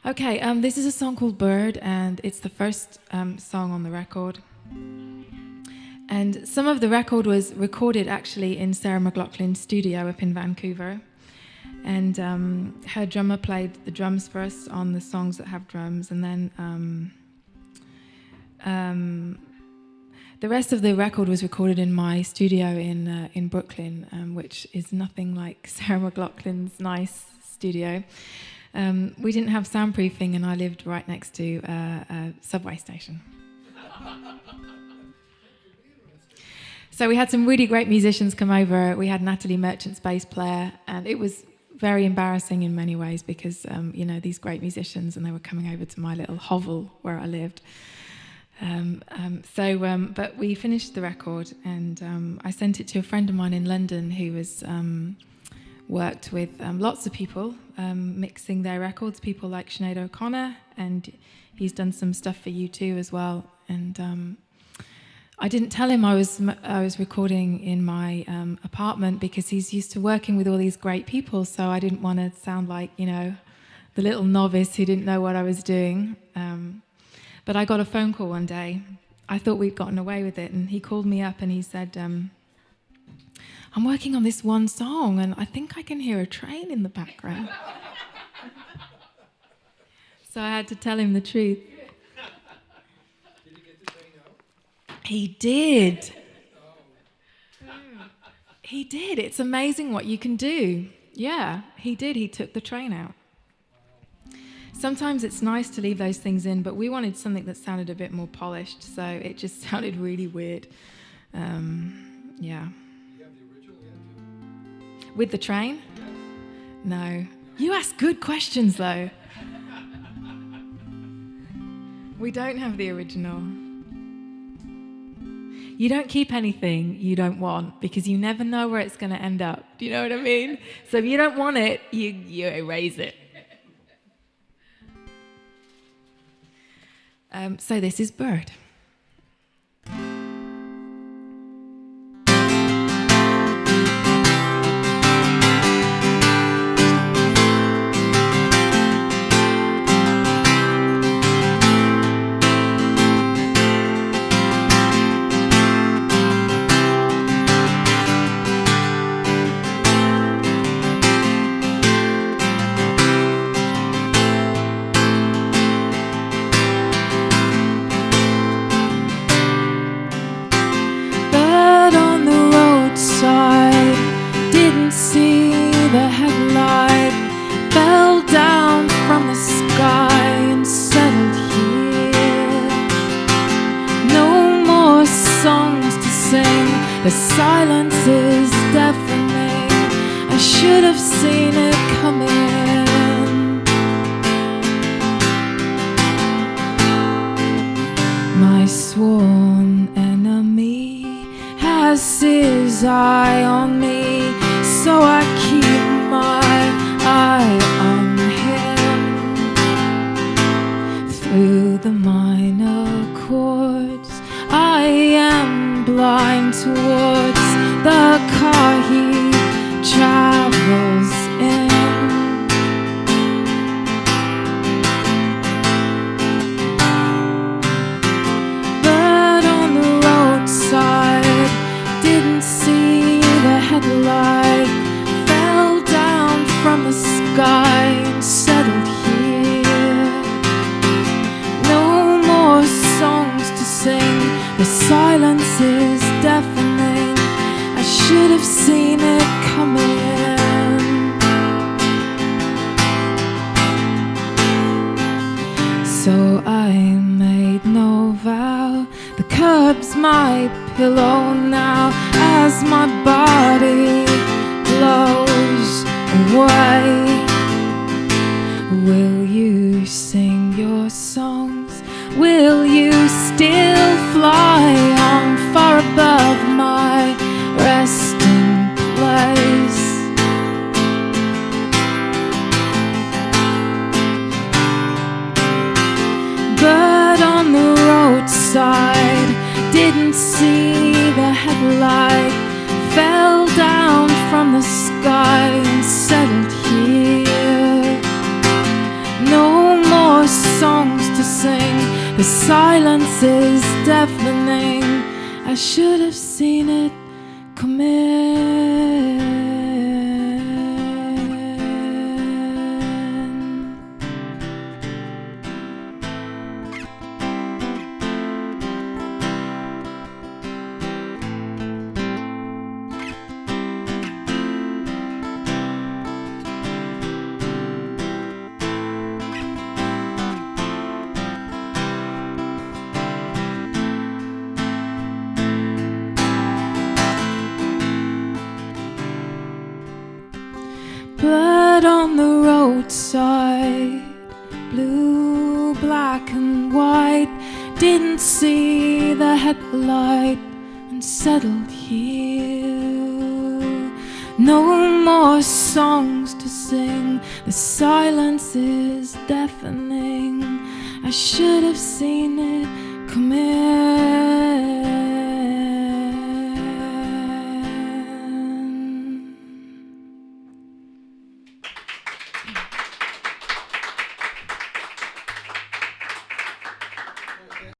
Okay, this is a song called Bird, and it's the first song on the record. And some of the record was recorded actually in Sarah McLaughlin's studio up in Vancouver. And her drummer played the drums for us on the songs that have drums, and then the rest of the record was recorded in my studio in Brooklyn, which is nothing like Sarah McLaughlin's nice studio. We didn't have soundproofing, and I lived right next to a subway station. So we had some really great musicians come over. We had Natalie Merchant's bass player, and it was very embarrassing in many ways because, these great musicians, and they were coming over to my little hovel where I lived. But we finished the record, and I sent it to a friend of mine in London who was worked with lots of people mixing their records, people like Sinead O'Connor, and he's done some stuff for U2 as well. And I didn't tell him I was recording in my apartment because he's used to working with all these great people, so I didn't want to sound like, the little novice who didn't know what I was doing. But I got a phone call one day. I thought we'd gotten away with it, and he called me up and he said, I'm working on this one song, and I think I can hear a train in the background. So I had to tell him the truth. Did he get the train out? He did. He did. It's amazing what you can do. Yeah, he did. He took the train out. Sometimes it's nice to leave those things in, but we wanted something that sounded a bit more polished, so it just sounded really weird. Yeah. With the train? Yes. No. You ask good questions, though. We don't have the original. You don't keep anything you don't want because you never know where it's going to end up. Do you know what I mean? So if you don't want it, you erase it. So this is Bird. The silence is deafening. I should have seen it coming. My sworn enemy has his eye on me, so I keep my eye on him. Through the minor chords I am blind towards the car he travels in. Bird on the roadside, didn't see the headlight, fell down from the sky and settled here. No more songs to sing, the silence is deafening. I should have seen it coming. So I made no vow. The curb's my pillow now as my body blows away. Will you sing your songs? Will you still fly on far above my resting place? Bird on the roadside, didn't see the headlight, fell down from the sky and settled here. No more sing. The silence is deafening. I should have seen it coming. Blood on the roadside, blue, black and white. Didn't see the headlight and settled here. No more songs to sing. The silence is deafening. I should have seen it coming.